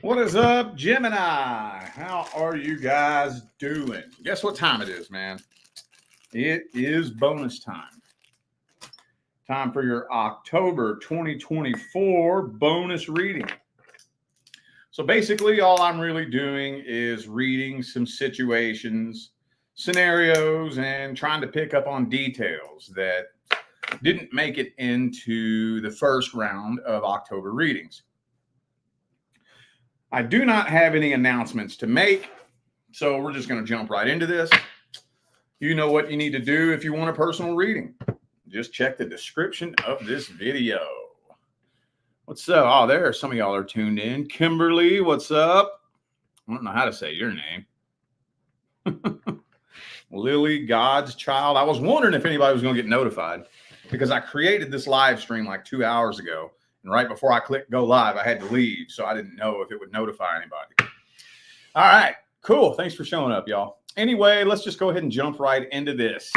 What is up, Gemini? How are you guys doing? Guess what time it is, man? It is bonus time. Time for your October 2024 bonus reading. So basically, all I'm really doing is reading some situations, scenarios, and trying to pick up on details that didn't make it into the first round of October readings. I do not have any announcements to make, so we're just going to jump right into this. You know what you need to do if you want a personal reading. Just check the description of this video. What's up? Oh, there, some of y'all are tuned in. Kimberly, what's up? I don't know how to say your name. Lily, God's child. I was wondering if anybody was going to get notified because I created this live stream like 2 hours ago. And right before I clicked go live, I had to leave. So I didn't know if it would notify anybody. All right, cool. Thanks for showing up, y'all. Anyway, let's just go ahead and jump right into this.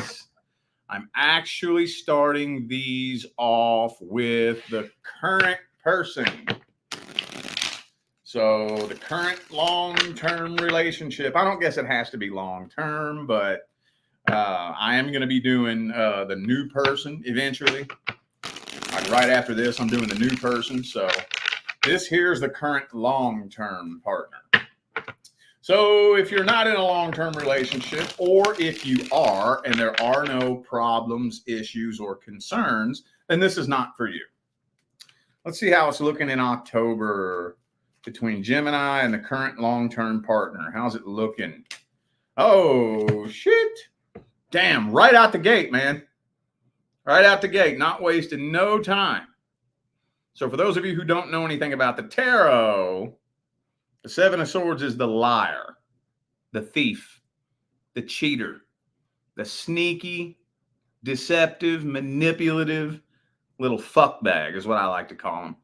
I'm actually starting these off with the current person. So the current long-term relationship. I don't guess it has to be long-term, but I am going to be doing the new person eventually. Like right after this, I'm doing the new person. So this here's the current long-term partner. So if you're not in a long-term relationship, or if you are and there are no problems, issues, or concerns, then this is not for you. Let's see how it's looking in October between Gemini and the current long-term partner. How's it looking? Oh, shit. Damn, right out the gate, man. Right out the gate, not wasting no time. So for those of you who don't know anything about the tarot, the Seven of Swords is the liar, the thief, the cheater, the sneaky, deceptive, manipulative little fuckbag is what I like to call him.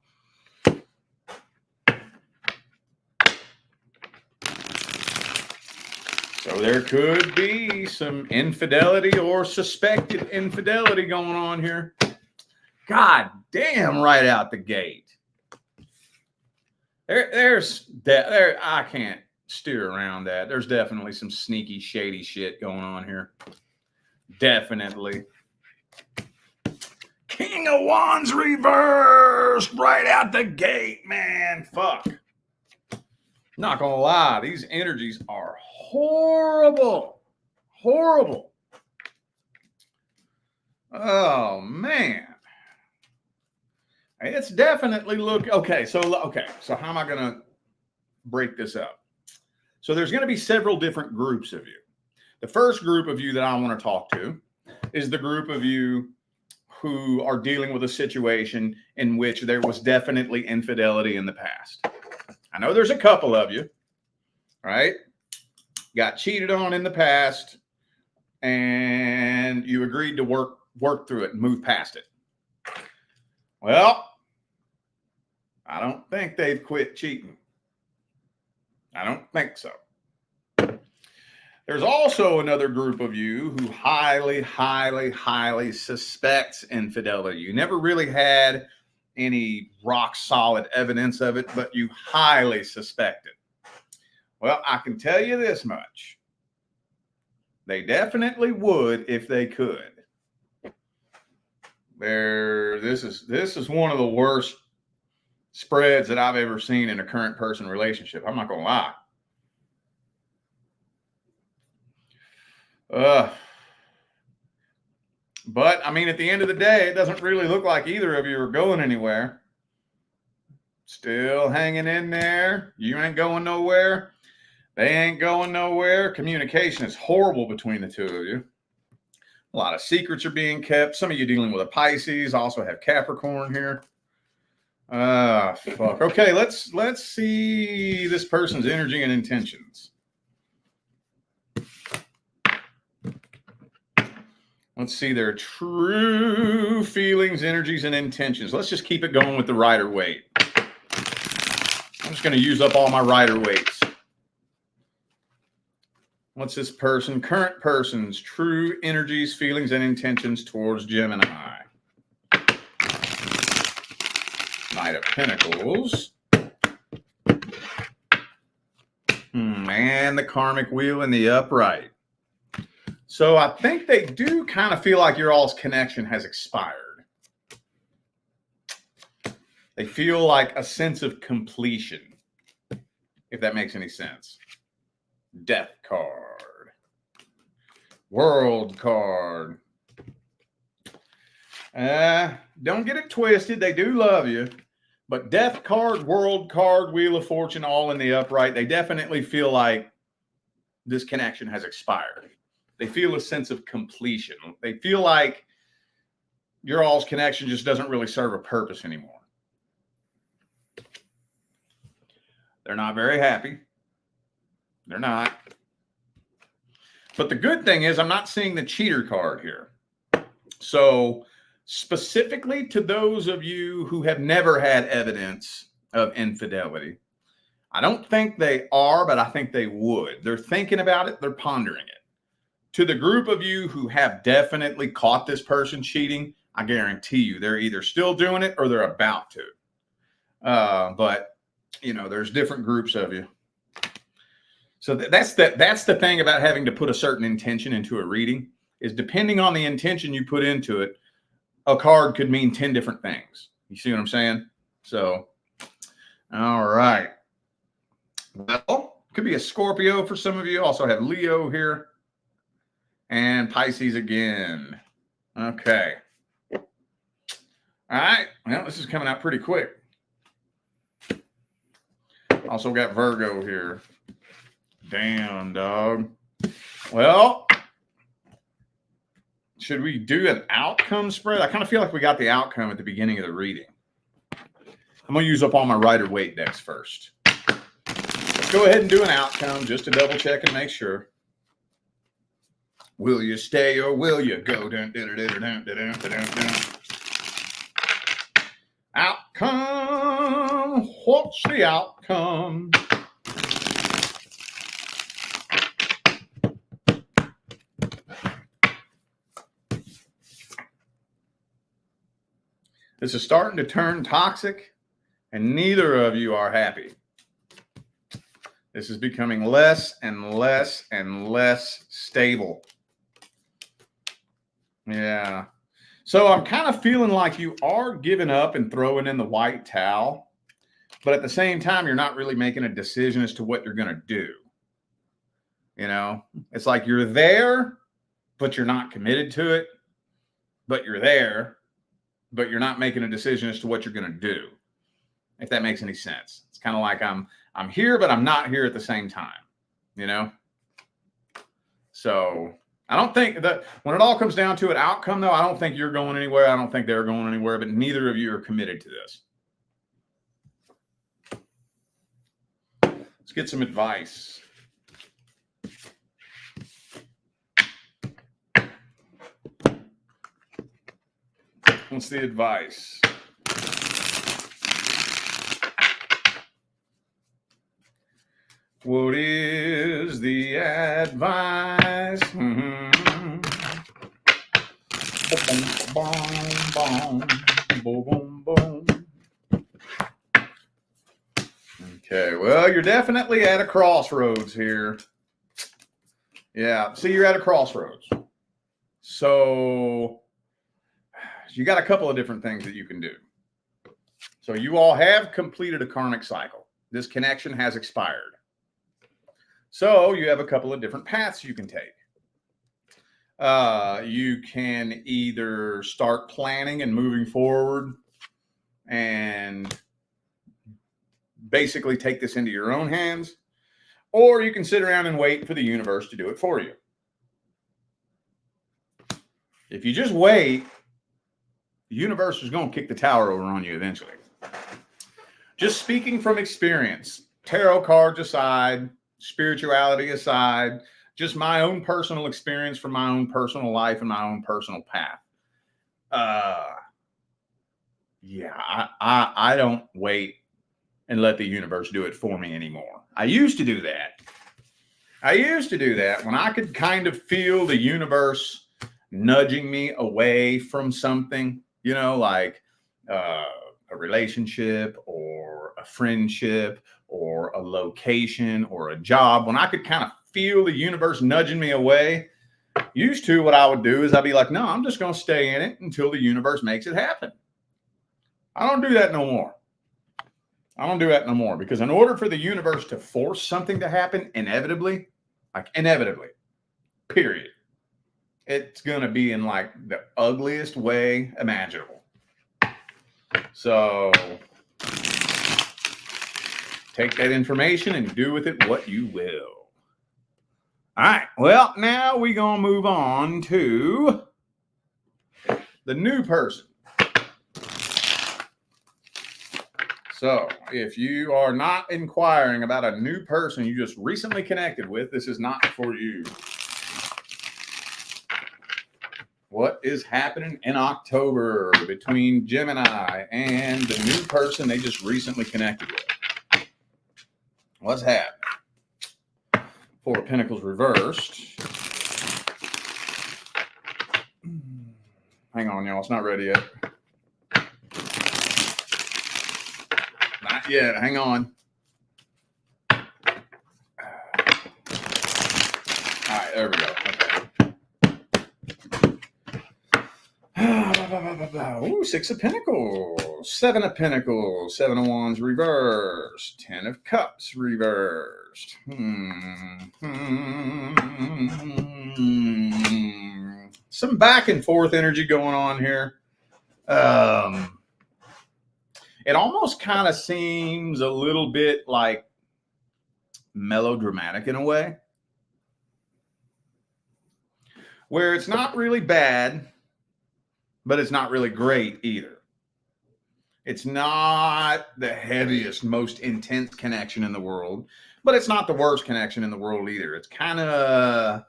So there could be some infidelity or suspected infidelity going on here. God damn, right out the gate. I can't steer around that. There's definitely some sneaky, shady shit going on here. Definitely. King of Wands reversed right out the gate, man. Fuck. Not gonna lie, these energies are horrible. Horrible. Oh, man. It's definitely okay. So how am I going to break this up? So there's going to be several different groups of you. The first group of you that I want to talk to is the group of you who are dealing with a situation in which there was definitely infidelity in the past. I know there's a couple of you, right? Got cheated on in the past and you agreed to work through it and move past it. Well, I don't think they've quit cheating. I don't think so. There's also another group of you who highly, highly, highly suspects infidelity. You never really had any rock solid evidence of it, but you highly suspect it. Well, I can tell you this much. They definitely would if they could. This is one of the worst spreads that I've ever seen in a current person relationship. I'm not gonna lie. But I mean, at the end of the day, it doesn't really look like either of you are going anywhere. Still hanging in there. You ain't going nowhere. They ain't going nowhere. Communication is horrible between the two of you. A lot of secrets are being kept. Some of you dealing with a Pisces, also have Capricorn here. Fuck. Okay, let's see this person's energy and intentions. Let's see their true feelings, energies, and intentions. Let's just keep it going with the Rider-Waite. I'm just going to use up all my Rider-Waites. What's this person, current person's true energies, feelings, and intentions towards Gemini? Knight of Pentacles. And the karmic wheel in the upright. So I think they do kind of feel like your all's connection has expired. They feel like a sense of completion, if that makes any sense. Death card. World card. Don't get it twisted. They do love you. But death card, world card, wheel of fortune, all in the upright. They definitely feel like this connection has expired. They feel a sense of completion. They feel like your all's connection just doesn't really serve a purpose anymore. They're not very happy. They're not. But the good thing is I'm not seeing the cheater card here. So specifically to those of you who have never had evidence of infidelity, I don't think they are, but I think they would. They're thinking about it. They're pondering it. To the group of you who have definitely caught this person cheating, I guarantee you they're either still doing it or they're about to. But, you know, there's different groups of you. So that's the thing about having to put a certain intention into a reading, is depending on the intention you put into it, a card could mean 10 different things. You see what I'm saying? So, all right. Well, could be a Scorpio for some of you. Also have Leo here. And Pisces again. Okay. All right. Well, this is coming out pretty quick. Also got Virgo here. Damn, dog. Well, should we do an outcome spread? I kind of feel like we got the outcome at the beginning of the reading. I'm going to use up all my Rider-Waite decks first. Let's go ahead and do an outcome just to double check and make sure. Will you stay or will you go? Outcome. What's the outcome? This is starting to turn toxic, and neither of you are happy. This is becoming less and less and less stable. Yeah. So I'm kind of feeling like you are giving up and throwing in the white towel, but at the same time, you're not really making a decision as to what you're going to do. You know, it's like you're there, but you're not committed to it, but you're there, but you're not making a decision as to what you're going to do. If that makes any sense. It's kind of like I'm here, but I'm not here at the same time, you know? So I don't think that when it all comes down to an outcome, though, I don't think you're going anywhere. I don't think they're going anywhere, but neither of you are committed to this. Let's get some advice. What's the advice? What is the advice? Okay, well, you're definitely at a crossroads here. Yeah, see, you're at a crossroads. So you got a couple of different things that you can do. So you all have completed a karmic cycle. This connection has expired. So you have a couple of different paths you can take. You can either start planning and moving forward and basically take this into your own hands, or you can sit around and wait for the universe to do it for you. If you just wait, the universe is going to kick the tower over on you eventually. Just speaking from experience, tarot cards aside, spirituality aside, just my own personal experience from my own personal life and my own personal path. I don't wait and let the universe do it for me anymore. I used to do that. When I could kind of feel the universe nudging me away from something, you know, like a relationship or a friendship or a location or a job, when I could kind of feel the universe nudging me away, used to, what I would do is I'd be like, no, I'm just going to stay in it until the universe makes it happen. I don't do that no more. I don't do that no more, because in order for the universe to force something to happen inevitably, like inevitably, period, it's going to be in like the ugliest way imaginable. So take that information and do with it what you will. All right. Well, now we're going to move on to the new person. So if you are not inquiring about a new person you just recently connected with, this is not for you. What is happening in October between Gemini and the new person they just recently connected with? What's happening? Four of Pentacles reversed. Hang on, y'all. It's not ready yet. Not yet. Hang on. All right, there we go. Okay. Ooh, Six of Pentacles, Seven of Pentacles, Seven of Wands reversed, Ten of Cups reversed. Some back and forth energy going on here. It almost kind of seems a little bit like melodramatic in a way, where it's not really bad, but it's not really great either. It's not the heaviest, most intense connection in the world, but it's not the worst connection in the world either. It's kind of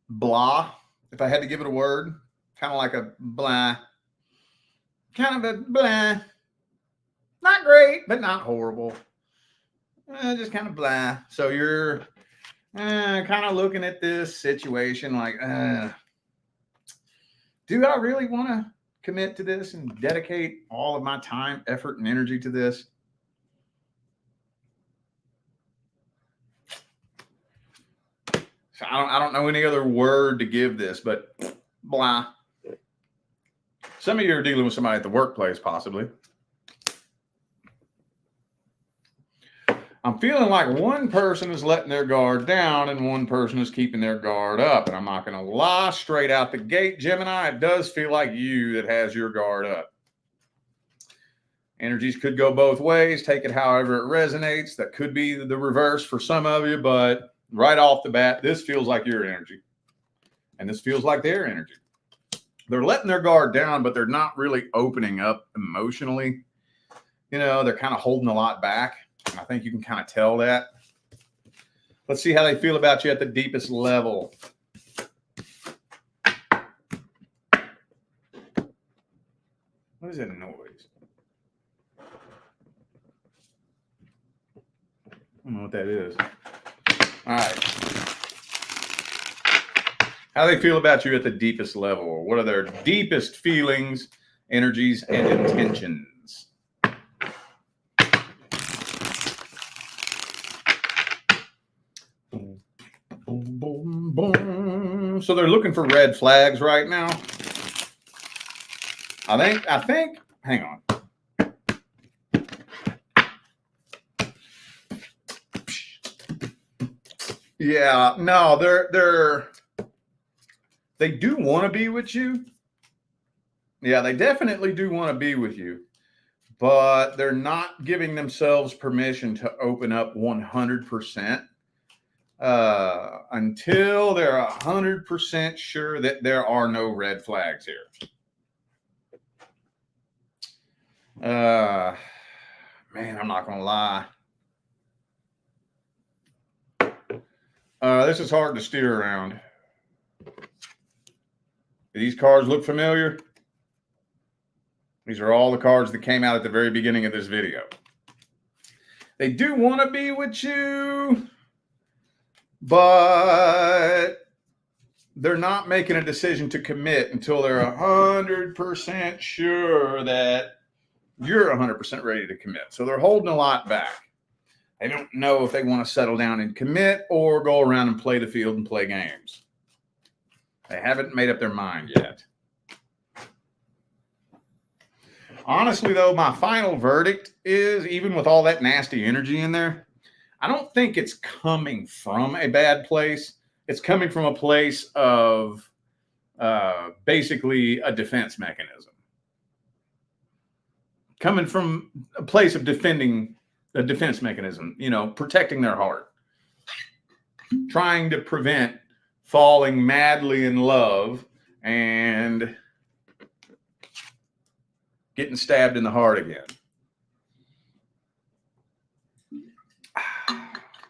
blah, if I had to give it a word. Kind of like a blah. Kind of a blah. Not great, but not horrible. Just kind of blah. So you're kind of looking at this situation like, do I really want to commit to this and dedicate all of my time, effort, and energy to this? So I don't know any other word to give this, but blah. Some of you are dealing with somebody at the workplace, possibly. I'm feeling like one person is letting their guard down and one person is keeping their guard up. And I'm not going to lie, straight out the gate, Gemini, it does feel like you that has your guard up. Energies could go both ways. Take it however it resonates. That could be the reverse for some of you, but right off the bat, this feels like your energy. And this feels like their energy. They're letting their guard down, but they're not really opening up emotionally. You know, they're kind of holding a lot back. And I think you can kind of tell that. Let's see how they feel about you at the deepest level. What is that noise? I don't know what that is. All right. How do they feel about you at the deepest level? What are their deepest feelings, energies, and intentions? Boom, boom, boom. So they're looking for red flags right now. I think, hang on. Yeah, no, they do want to be with you. Yeah, they definitely do want to be with you, but they're not giving themselves permission to open up 100% until they're 100% sure that there are no red flags here. Man, I'm not going to lie. This is hard to steer around. Do these cards look familiar? These are all the cards that came out at the very beginning of this video. They do want to be with you, but they're not making a decision to commit until they're 100% sure that you're 100% ready to commit. So they're holding a lot back. They don't know if they want to settle down and commit or go around and play the field and play games. They haven't made up their mind yet. Honestly, though, my final verdict is, even with all that nasty energy in there, I don't think it's coming from a bad place. It's coming from a place of basically a defense mechanism. Coming from a place of defending a defense mechanism, you know, protecting their heart. Trying to prevent falling madly in love and getting stabbed in the heart again.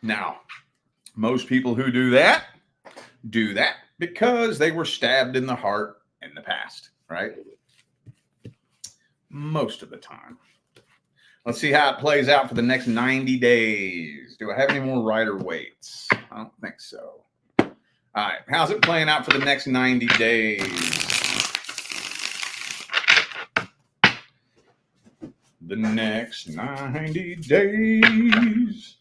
Now, most people who do that because they were stabbed in the heart in the past, right? Most of the time. Let's see how it plays out for the next 90 days. Do I have any more rider weights? I don't think so. All right. How's it playing out for the next 90 days? The next 90 days.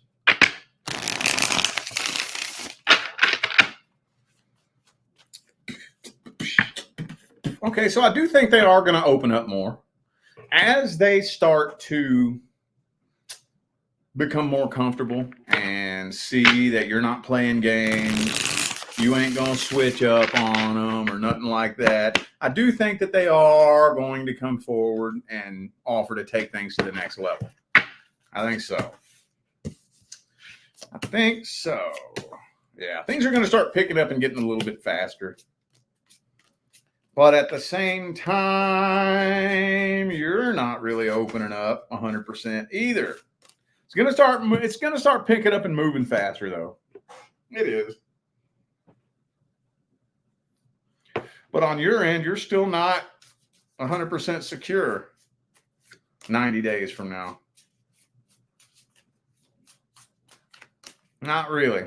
Okay, so I do think they are going to open up more. As they start to become more comfortable and see that you're not playing games, you ain't going to switch up on them or nothing like that, I do think that they are going to come forward and offer to take things to the next level. I think so. I think so. Yeah, things are going to start picking up and getting a little bit faster. But at the same time, you're not really opening up 100% either. It's going to start picking up and moving faster, though. It is. But on your end, you're still not 100% secure 90 days from now. Not really.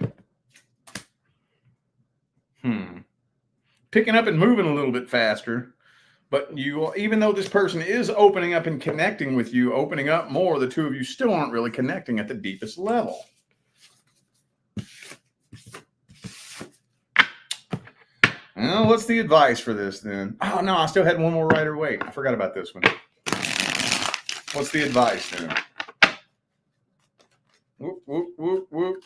Picking up and moving a little bit faster, but you, even though this person is opening up and connecting with you, opening up more, the two of you still aren't really connecting at the deepest level. Well, what's the advice for this then? Oh no, I still had one more rider weight. I forgot about this one. What's the advice then? Whoop, whoop, whoop, whoop.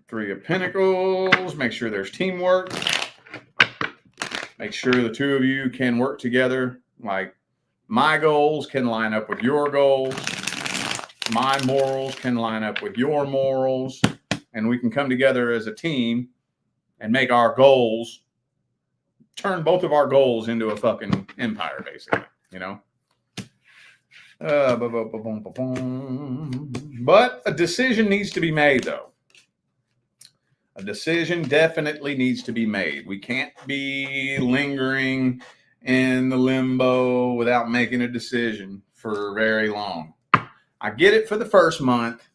Three of Pentacles. Make sure there's teamwork. Make sure the two of you can work together. Like, my goals can line up with your goals. My morals can line up with your morals. And we can come together as a team and make our goals, turn both of our goals into a fucking empire, basically, you know? But a decision needs to be made, though. A decision definitely needs to be made. We can't be lingering in the limbo without making a decision for very long. I get it for the first month.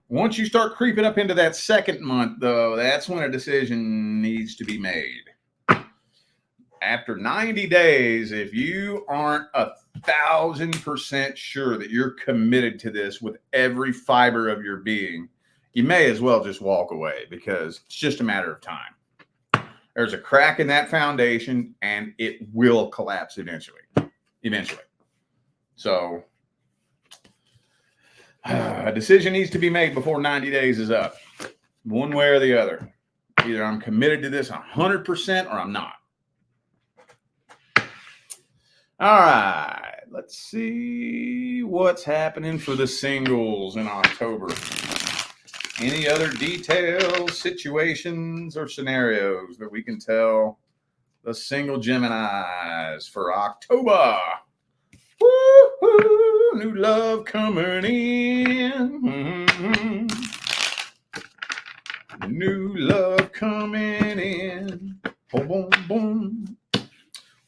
Once you start creeping up into that second month, though, that's when a decision needs to be made. After 90 days, if you aren't 1,000% sure that you're committed to this with every fiber of your being, you may as well just walk away, because it's just a matter of time. There's a crack in that foundation and it will collapse eventually. So a decision needs to be made before 90 days is up. One way or the other. Either I'm committed to this 100% or I'm not. All right. Let's see what's happening for the singles in October. Any other details, situations, or scenarios that we can tell the single Geminis for October? Woo-hoo, new love coming in. Mm-hmm. New love coming in. Boom, boom, boom.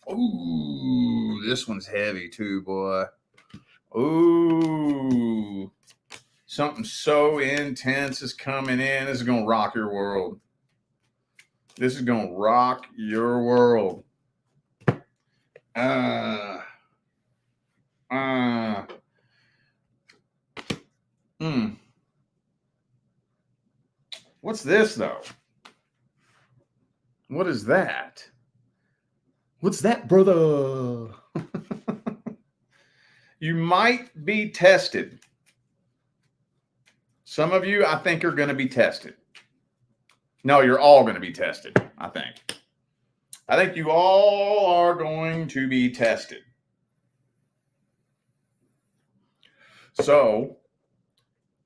Ooh, this one's heavy too, boy. Ooh. Something so intense is coming in. This is going to rock your world. This is going to rock your world. Hmm. What's this, though? What is that? What's that, brother? You might be tested. Some of you, I think, are going to be tested. No, you're all going to be tested, I think. I think you all are going to be tested. So,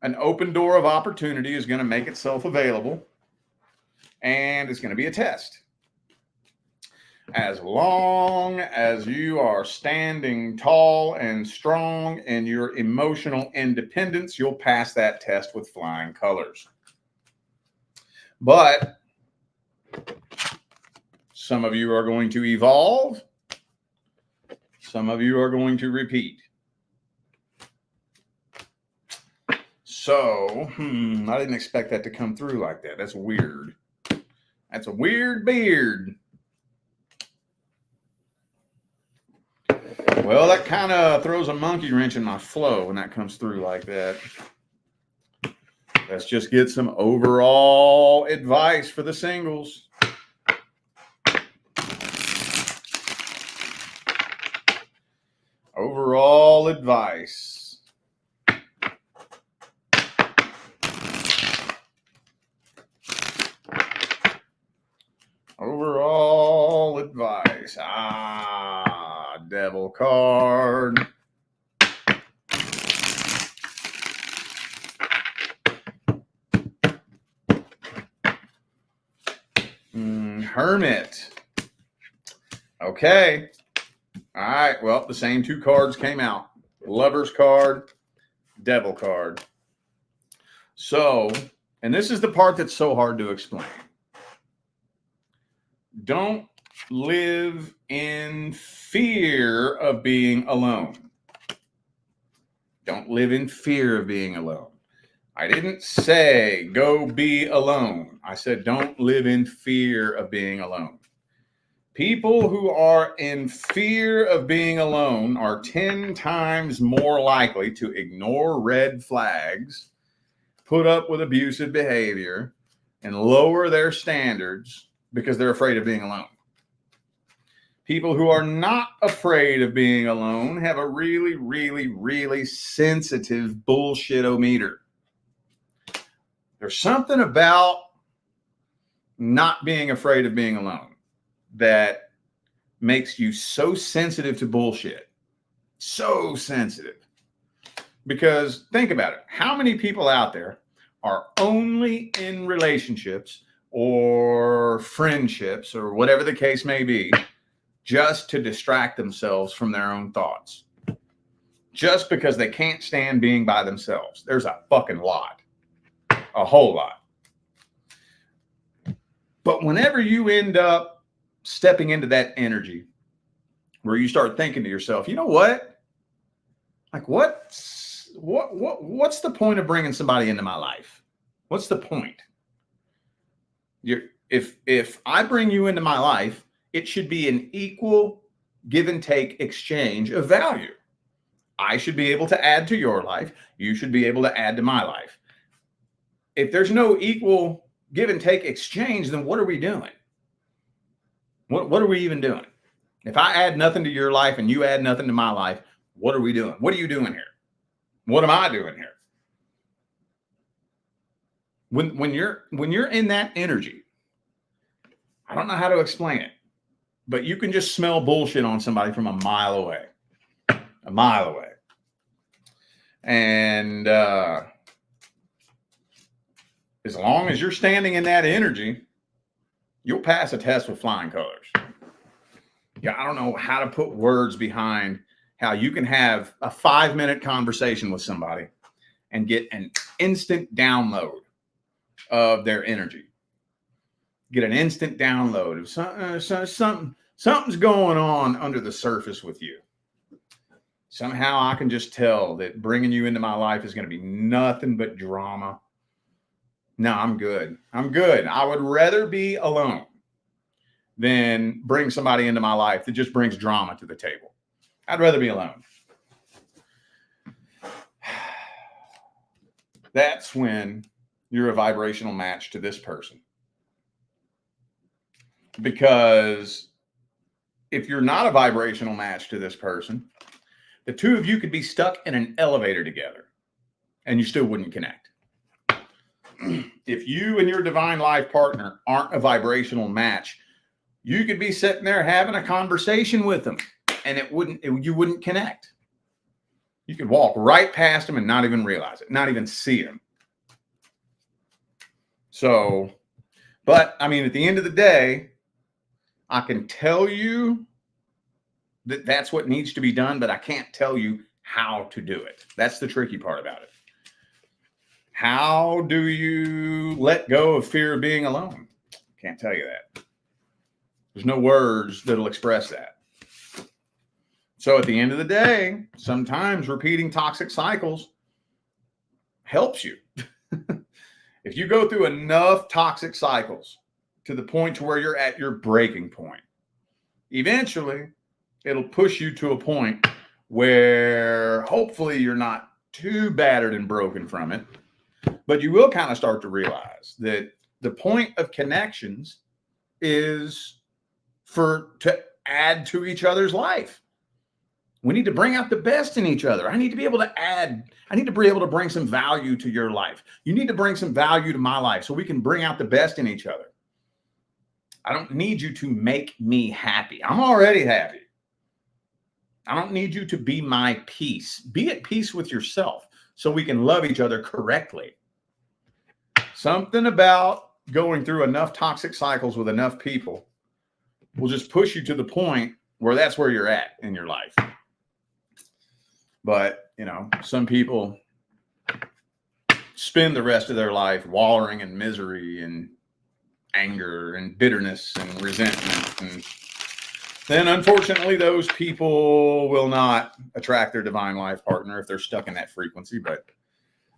an open door of opportunity is going to make itself available, and it's going to be a test. As long as you are standing tall and strong in your emotional independence, you'll pass that test with flying colors. But some of you are going to evolve. Some of you are going to repeat. So, I didn't expect that to come through like that. That's weird. That's a weird beard. Well, that kind of throws a monkey wrench in my flow when that comes through like that. Let's just get some overall advice for the singles. Overall advice. Overall advice. Devil card. Hermit. Okay. All right. Well, the same two cards came out. Lover's card, Devil card. So, and this is the part that's so hard to explain. Don't live in fear of being alone. Don't live in fear of being alone. I didn't say go be alone. I said don't live in fear of being alone. People who are in fear of being alone are 10 times more likely to ignore red flags, put up with abusive behavior, and lower their standards because they're afraid of being alone. People who are not afraid of being alone have a really, really, really sensitive bullshit-o-meter. There's something about not being afraid of being alone that makes you so sensitive to bullshit. So sensitive. Because think about it. How many people out there are only in relationships or friendships or whatever the case may be just to distract themselves from their own thoughts? Just because they can't stand being by themselves. There's a fucking lot. A whole lot. But whenever you end up stepping into that energy where you start thinking to yourself, you know what? Like what's the point of bringing somebody into my life? What's the point? If I bring you into my life, it should be an equal give and take exchange of value. I should be able to add to your life. You should be able to add to my life. If there's no equal give and take exchange, then what are we doing? What are we even doing? If I add nothing to your life and you add nothing to my life, what are we doing? What are you doing here? What am I doing here? When you're in that energy, I don't know how to explain it, but you can just smell bullshit on somebody from a mile away. A mile away. And as long as you're standing in that energy, you'll pass a test with flying colors. Yeah, I don't know how to put words behind how you can have a 5-minute conversation with somebody and get an instant download of their energy. Get an instant download of something's going on under the surface with you. Somehow I can just tell that bringing you into my life is going to be nothing but drama. No, I'm good. I'm good. I would rather be alone. than bring somebody into my life that just brings drama to the table. I'd rather be alone. That's when you're a vibrational match to this person. Because if you're not a vibrational match to this person, the two of you could be stuck in an elevator together and you still wouldn't connect. If you and your divine life partner aren't a vibrational match, you could be sitting there having a conversation with them and you wouldn't connect. You could walk right past them and not even realize it, not even see them. So, but I mean, at the end of the day, I can tell you that that's what needs to be done, but I can't tell you how to do it. That's the tricky part about it. How do you let go of fear of being alone? Can't tell you that. There's no words that'll express that. So at the end of the day, sometimes repeating toxic cycles helps you. If you go through enough toxic cycles to the point to where you're at your breaking point, eventually it'll push you to a point where hopefully you're not too battered and broken from it, but you will kind of start to realize that the point of connections is to add to each other's life. We need to bring out the best in each other. I need to be able to add. I need to be able to bring some value to your life. You need to bring some value to my life so we can bring out the best in each other. I don't need you to make me happy. I'm already happy. I don't need you to be my peace. Be at peace with yourself so we can love each other correctly. Something about going through enough toxic cycles with enough people will just push you to the point where that's where you're at in your life. But, you know, some people spend the rest of their life wallowing in misery and anger and bitterness and resentment. And then, unfortunately, those people will not attract their divine life partner if they're stuck in that frequency. But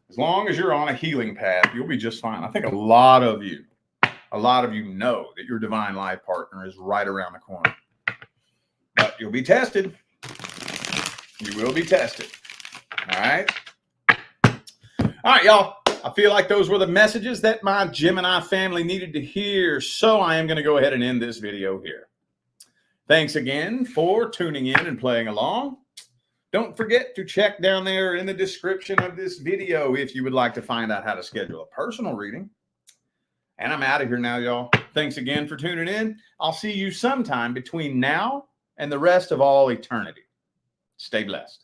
as long as you're on a healing path, you'll be just fine. I think a lot of you know that your divine life partner is right around the corner. But you'll be tested. You will be tested. All right. All right, y'all. I feel like those were the messages that my Gemini family needed to hear. So I am going to go ahead and end this video here. Thanks again for tuning in and playing along. Don't forget to check down there in the description of this video if you would like to find out how to schedule a personal reading. And I'm out of here now, y'all. Thanks again for tuning in. I'll see you sometime between now and the rest of all eternity. Stay blessed.